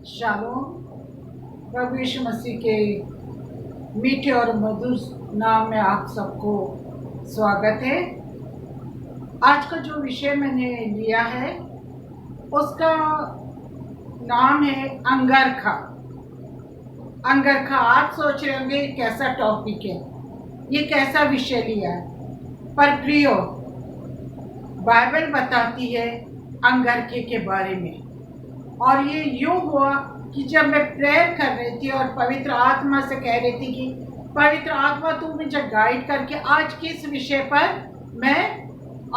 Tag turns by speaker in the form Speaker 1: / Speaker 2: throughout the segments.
Speaker 1: Shalom. प्रभु यीशु मसीह के मीठे और मधुर नाम में आप सबको स्वागत है। आज का जो विषय मैंने लिया है उसका नाम है अंगरखा। अंगरखा, आप सोच रहे होंगे कैसा टॉपिक है, ये कैसा विषय लिया है, पर प्रियो बाइबल बताती है अंगरखे के बारे में। और ये यूँ हुआ कि जब मैं प्रेयर कर रही थी और पवित्र आत्मा से कह रही थी कि पवित्र आत्मा तू मुझे गाइड करके आज किस विषय पर मैं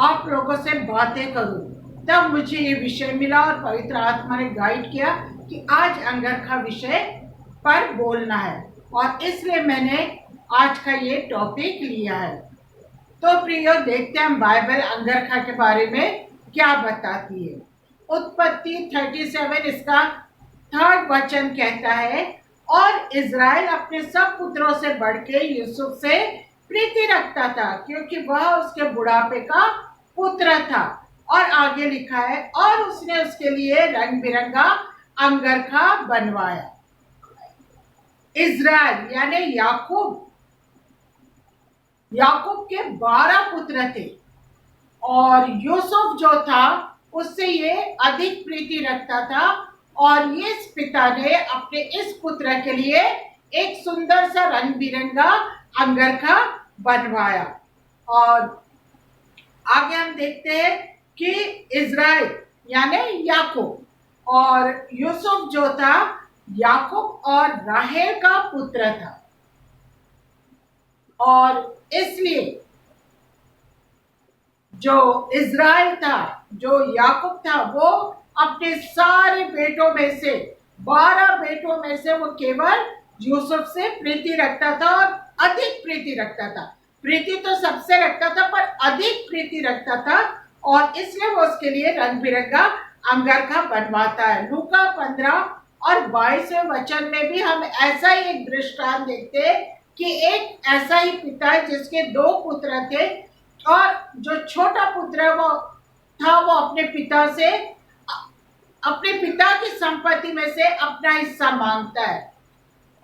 Speaker 1: आप लोगों से बातें करूं, तब मुझे ये विषय मिला और पवित्र आत्मा ने गाइड किया कि आज अंगरखा विषय पर बोलना है, और इसलिए मैंने आज का ये टॉपिक लिया है। तो प्रियो, देखते हैं हम बाइबल अंगरखा के बारे में क्या बताती है। उत्पत्ति 37 इसका 3rd वचन कहता है, और इज़राइल अपने सब पुत्रों से बढ़ के यूसुफ से प्रीति रखता था क्योंकि वह उसके बुढ़ापे का पुत्र था। और आगे लिखा है, और उसने उसके लिए रंग बिरंगा अंगरखा बनवाया। इज़राइल यानी याकूब के 12 पुत्र थे, और यूसुफ जो था उससे ये अधिक प्रीति रखता था, और इस पिता ने अपने इस पुत्र के लिए एक सुंदर सा रंग बिरंगा अंगरखा बनवाया। और आगे हम देखते हैं कि इज़राइल यानी याकूब और यूसुफ जो था याकूब और राहेल का पुत्र था, और इसलिए जो इज़राइल था, जो याकूब था, वो अपने सारे बेटों में से 12 बेटों में से वो केवल यूसुफ से प्रीति रखता था, और अधिक प्रीति रखता था। प्रीति तो सबसे रखता था, पर अधिक प्रीति रखता था, और इसलिए वो उसके लिए रंग बिरंगा अंगरखा बनवाता है। लूका 15 और 22वें वचन में भी हम ऐसा ही एक दृष्टांत देखते हैं कि एक ऐसा ही पिता है जिसके 2 पुत्र थे, और जो छोटा पुत्र है वो अपने पिता की संपत्ति में से अपना हिस्सा मांगता है,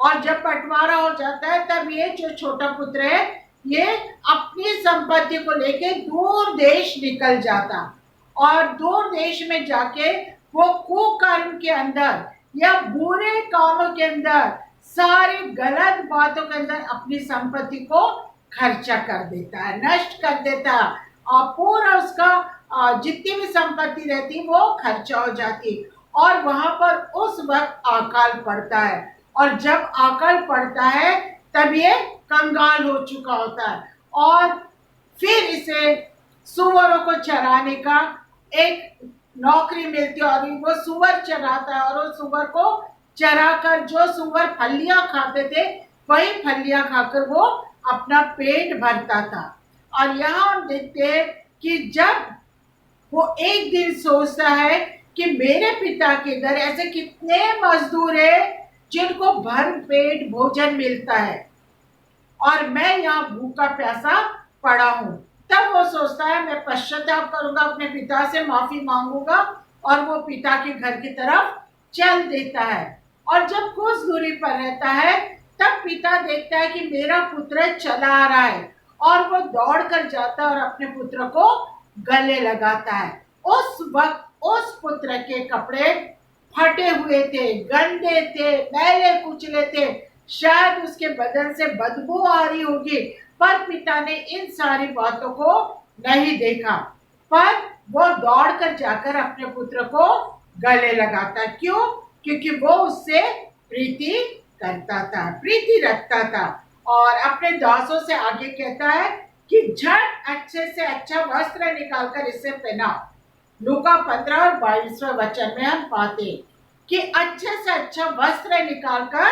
Speaker 1: और जब बंटवारा हो जाता है तब ये जो छोटा पुत्र है ये अपनी संपत्ति को लेके दूर देश निकल जाता, और दूर देश में जाके वो कुकर्म के अंदर या बुरे कामों के अंदर, सारी गलत बातों के अंदर अपनी संपत्ति को खर्चा कर देता है, नष्ट कर देता है, और पूरा उसका जितनी भी संपत्ति रहती वो खर्चा हो जाती। और वहां पर उस वक्त अकाल पड़ता है, और जब अकाल पड़ता है तब ये कंगाल हो चुका होता है, और फिर इसे सुअरों को चराने का एक नौकरी मिलती है, और वो सुअर चराता है, और उस सुअर को चराकर जो सुअर फलियां खाते थे वही फलियां खाकर वो अपना पेट भरता था। और यहाँ हम देखते हैं कि जब वो एक दिन सोचता है कि मेरे पिता के घर ऐसे कितने मजदूर हैं जिनको भर पेट भोजन मिलता है, और मैं यहाँ भूखा प्यासा पड़ा हूँ, तब वो सोचता है मैं पश्चाताप करूंगा, अपने पिता से माफी मांगूंगा, और वो पिता के घर की तरफ चल देता है। और जब कुछ दूरी पर रहता है तब पिता देखता है कि मेरा पुत्र चला आ रहा है, और वो दौड़ कर जाता है और अपने पुत्र को गले लगाता है। उस वक्त उस पुत्र के कपड़े फटे हुए थे, गंदे थे, मैले कुचले थे, शायद उसके बदन से बदबू आ रही होगी, पर पिता ने इन सारी बातों को नहीं देखा, पर वो दौड़ कर जाकर अपने पुत्र को गले लगाता है। क्यों? क्योंकि वो उससे प्रीति करता था, प्रीति रखता था। और अपने दासों से आगे कहता है कि झट अच्छे से अच्छा वस्त्र निकालकर इसे पहनाओ। लूका 15 और 22वें वचन में हम पाते कि अच्छे से अच्छा वस्त्र निकालकर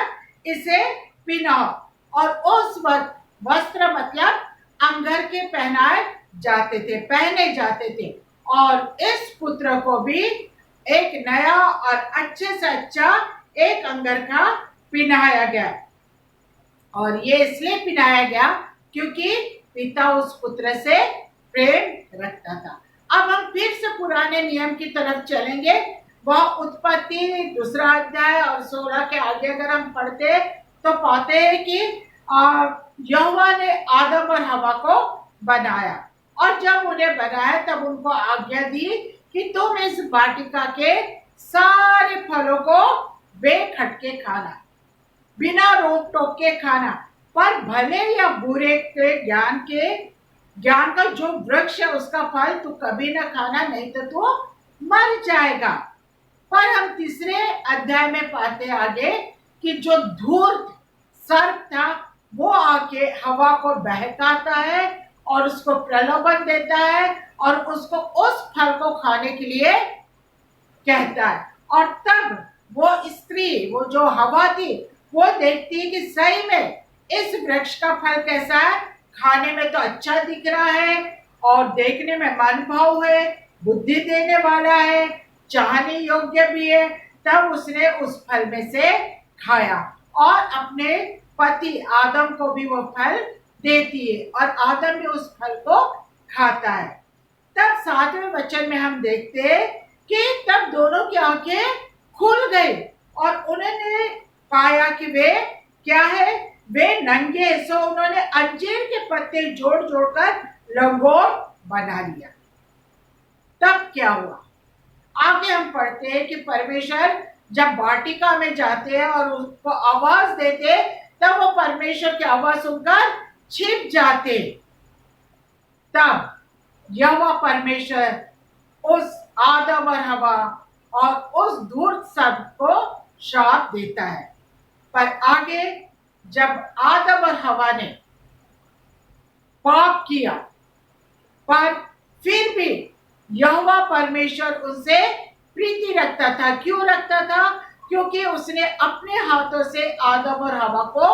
Speaker 1: इसे पहनाओ, और उस वक्त वस्त्र मतलब अंगरखे पहने जाते थे, और इस पुत्र को भी एक नया और अच्छे से अच्छा एक अंगरखा पहनाया गया, और ये इसलिए पहनाया गया क्योंकि पिता उस पुत्र से प्रेम रखता था। अब हम फिर से पुराने नियम की तरफ चलेंगे, वह उत्पत्ति 2 अध्याय और 16 के आगे अगर हम पढ़ते तो पाते हैं कि यहोवा ने आदम और हवा को बनाया, और जब उन्हें बनाया तब उनको आज्ञा दी कि तुम इस वाटिका के सारे फलों को बेखटके खाना, बिना रोक टोक के खाना, पर भले या बुरे के ज्ञान का जो वृक्ष है उसका फल तू कभी ना खाना, नहीं तो तू मर जाएगा। पर हम 3 अध्याय में पाते आगे कि जो धूर्त सर्प था वो आके हवा को बहकाता है और उसको प्रलोभन देता है और उसको उस फल को खाने के लिए कहता है। और तब वो स्त्री, वो जो हवा थी, वो देखती है कि सही में इस वृक्ष का फल कैसा है, खाने में तो अच्छा दिख रहा है और देखने में मन भाव है, बुद्धि देने वाला है, चाहने योग्य भी है। तब उसने उस फल में से खाया और अपने पति आदम को भी वो फल देती है और आदम भी उस फल को खाता है। तब 7वें वचन में हम देखते हैं कि तब दोनों की आंखें खुल गई और उन्होंने पाया कि वे क्या है, वे नंगे। सो उन्होंने अंजीर के पत्ते जोड़ जोड़कर लंगोट बना लिया। तब क्या हुआ, आगे हम पढ़ते हैं कि परमेश्वर जब वाटिका में जाते हैं और उसको आवाज देते तब वो परमेश्वर की आवाज सुनकर छिप जाते। तब यहोवा परमेश्वर उस आदम और हवा और उस धूर्त सर्प को श्राप देता है। पर आगे जब आदम और हवा ने पाप किया, पर फिर भी यहोवा परमेश्वर उनसे प्रीति रखता था। क्यों रखता था? क्योंकि उसने अपने हाथों से आदम और हवा को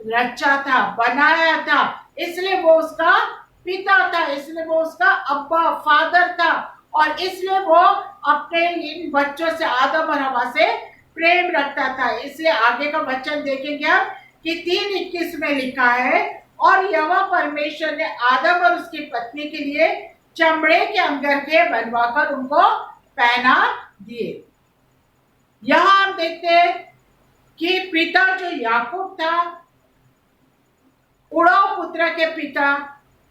Speaker 1: रचा था, बनाया था, इसलिए वो उसका पिता था, इसलिए वो उसका अब्बा फादर था और इसलिए वो अपने इन बच्चों से आदम और हवा से प्रेम रखता था। इसलिए आगे का वचन देखेंगे हम कि 3:21 में लिखा है, और यहोवा परमेश्वर ने आदम और उसकी पत्नी के लिए चमड़े के अंगरखे बनवाकर उनको पहना दिए। यहां हम देखते हैं कि पिता जो याकूब था, उड़ाव पुत्र के पिता,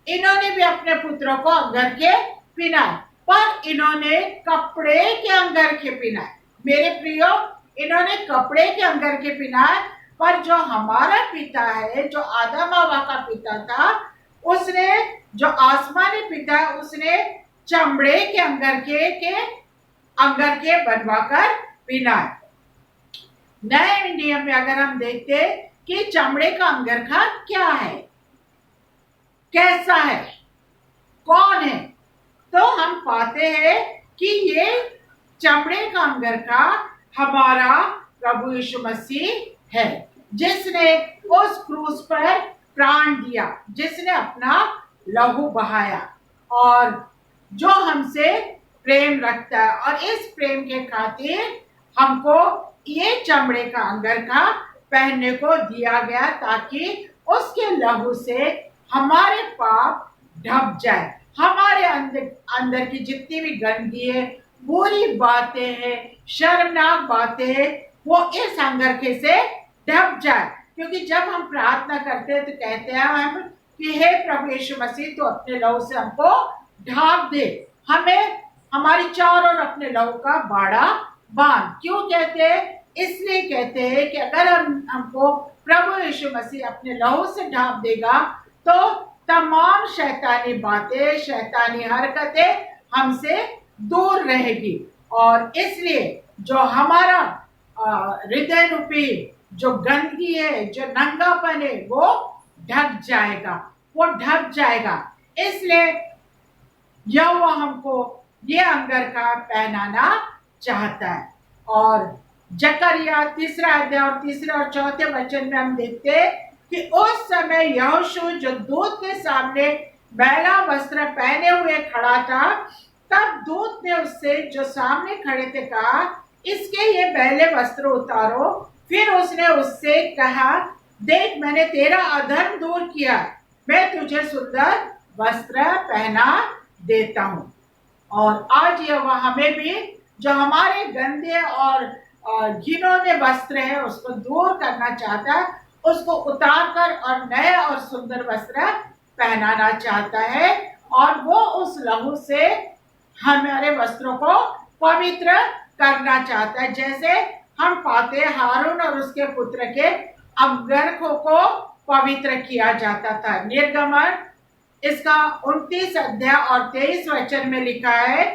Speaker 1: इन्होंने भी अपने पुत्रों को अंगरखे पहनाए, पर इन्होंने कपड़े के अंगरखे पहनाए। मेरे प्रियो, इन्होंने कपड़े के अंगरखे पहनाए, पर जो हमारा पिता है, जो आदम हवा का पिता था, उसने, जो आसमानी पिता है, उसने चमड़े के अंगरखे बनवाकर पहनाए। नए नियम में अगर हम देखते कि चमड़े का अंगरखा क्या है, कैसा है, कौन है, तो हम पाते हैं कि ये चमड़े का अंगरखा हमारा प्रभु यीशु मसीह है, जिसने उस क्रूस पर प्राण दिया, जिसने अपना लहू बहाया और जो हमसे प्रेम रखता है। और इस प्रेम के खातिर हमको ये चमड़े का अंगरखा पहनने को दिया गया, ताकि उसके लहू से हमारे पाप ढक जाए, हमारे अंदर की जितनी भी गंदगी है, बुरी बातें हैं, शर्मनाक बातें हैं, वो इस अंगरखे से ढक जाए। क्योंकि जब हम प्रार्थना करते हैं तो कहते हैं हम कि हे प्रभु यीशु मसीह, तो अपने लहू से हमको ढाक दे, हमें हमारी चारों ओर अपने लहू का बाड़ा बांध। क्यों कहते हैं? इसलिए कहते हैं कि अगर हमको प्रभु यीशु मसीह अपने लहू से ढांप देगा तो तमाम शैतानी बातें, शैतानी हरकतें हमसे दूर रहेगी। और इसलिए जो हमारा हृदय रूपी जो गंदगी है, जो नंगापन है, वो ढक जाएगा, वो ढक जाएगा। इसलिए यहोवा हमको ये अंगरखा पहनाना चाहता है। और जकरिया 3 अध्याय और 3 और 4 वचन में हम देखते हैं कि उस समय यहोशू जो दूत के सामने मैला वस्त्र पहने हुए खड़ा था, तब दूत ने उससे जो सामने खड़े थे कहा, इसके ये मैले वस्त्र उतारो। फिर उसने उससे कहा, देख मैंने तेरा अधर्म दूर किया, मैं तुझे सुंदर वस्त्र पहना देता हूँ। और आज यह हमें भी जो हमारे गंदे और घिनौने वस्त्र है उसको दूर करना चाहता है, उसको उतार कर और नए और सुंदर वस्त्र पहनाना चाहता है, और वो उस लहू से हमारे वस्त्रों को पवित्र करना चाहता है। जैसे हम पाते हारून और उसके पुत्र के अंगरखों को पवित्र किया जाता था। निर्गमन इसका 29 अध्याय और 23 वचन में लिखा है,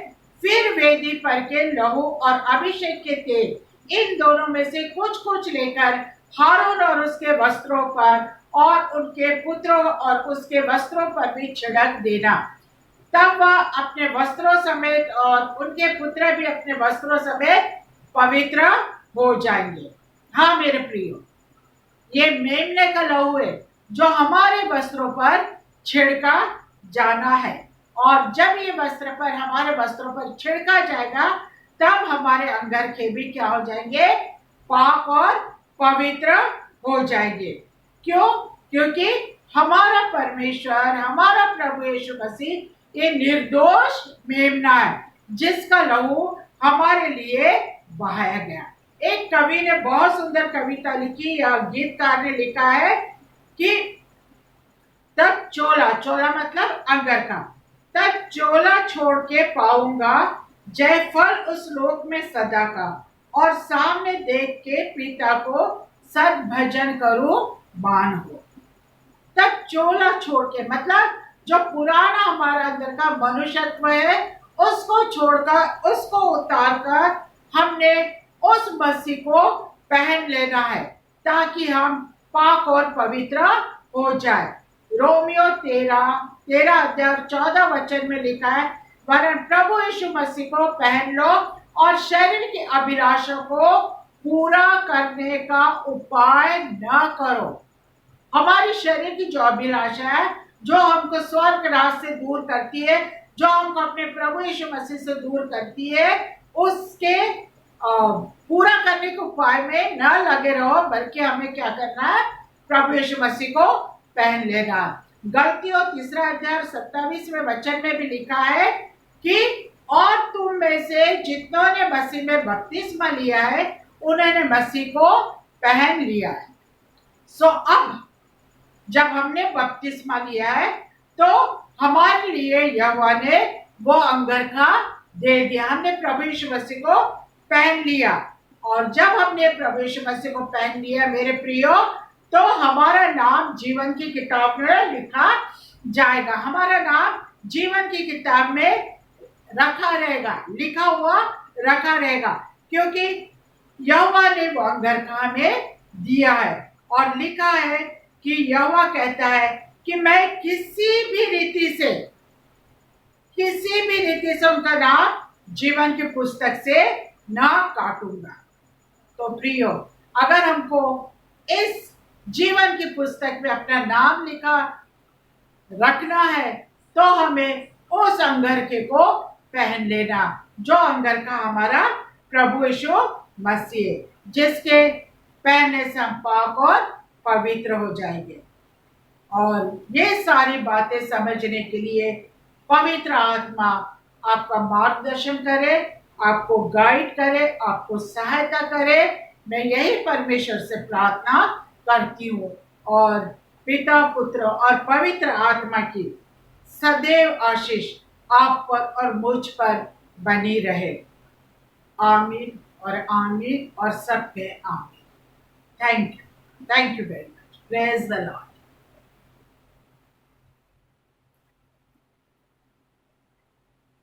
Speaker 1: फिर वेदी पर के लहू और अभिषेक के तेल इन दोनों में से कुछ कुछ लेकर हारून और उसके वस्त्रों पर और उनके पुत्रों और उसके वस्त्रों पर भी छिड़क देना। तब वह अपने वस्त्रों समेत और उनके पुत्र भी अपने वस्त्रों समेत पवित्र हो जाएंगे। हाँ मेरे प्रियो, ये मेमने का लहू है जो हमारे वस्त्रों पर छिड़का जाना है, और जब ये वस्त्र पर हमारे वस्त्रों पर छिड़का जाएगा तब हमारे अंगरखे भी क्या हो जाएंगे, पाक और पवित्र हो जाएंगे। क्यों? क्योंकि हमारा परमेश्वर, हमारा प्रभु यीशु मसीह ये निर्दोष मेमना है जिसका लहू हमारे लिए बहाया गया। एक कवि ने बहुत सुंदर कविता लिखी, या गीतकार ने लिखा है कि तब चोला, चोला मतलब अंगरखा, तब चोला छोड़ के पाऊंगा जय फल उस लोक में सदा का, और सामने देख के पिता को सद भजन करूं मान हो। तब चोला छोड़ के मतलब जो पुराना हमारा अंदर का मनुष्यत्व है उसको छोड़कर, उसको उतार कर हमने उस मसीह को पहन लेना है ताकि हम पाक और पवित्र हो जाए। रोमियो 13 अध्याय 14 वचन में लिखा है, वरन प्रभु यीशु मसीह को पहन लो और शरीर की अभिलाषा को पूरा करने का उपाय न करो। हमारी शरीर की जो अभिलाषा है, जो हमको स्वर्ग राज से दूर करती है, जो हमको अपने प्रभु यीशु मसीह से दूर करती है, उसके पूरा करने के उपाय में न लगे रहो, बल्कि हमें क्या करना है, प्रभु यीशु मसीह को पहन लेना। गलतियों 3 अध्याय 27वें वचन में भी लिखा है कि और तुम में से जितनों ने मसीह में बपतिस्मा लिया है उन्होंने मसीह को पहन लिया है। सो अब जब हमने बपतिस्मा लिया है तो हमारे लिए यहोवा ने वो अंगरखा दे दिया, हमने प्रभु यीशु मसीह को पहन लिया। और जब हमने प्रभु यीशु मसीह को पहन लिया मेरे प्रियो, तो हमारा नाम जीवन की किताब में लिखा जाएगा, हमारा नाम जीवन की किताब में रखा रहेगा, लिखा हुआ रखा रहेगा, क्योंकि यहोवा ने वो अंगरखा हमें दिया है। और लिखा है कि यहोवा कहता है कि मैं किसी भी रीति से उनका नाम जीवन की पुस्तक से ना काटूंगा। तो प्रियो, अगर हमको इस जीवन की पुस्तक में अपना नाम लिखा रखना है तो हमें उस अंगरखे को पहन लेना, जो अंगरखा हमारा प्रभु यीशु मसीह है, जिसके पहनने से हम पाक और पवित्र हो जाएंगे। और ये सारी बातें समझने के लिए पवित्र आत्मा आपका मार्गदर्शन करे, आपको गाइड करे, आपको सहायता करे। मैं यही परमेश्वर से प्रार्थना करती हूँ, और पिता, पुत्र और पवित्र आत्मा की सदैव आशीष आप पर और मुझ पर बनी रहे। आमीन और आमीन और सब पे आमीन। Thank you very much. Praise the Lord.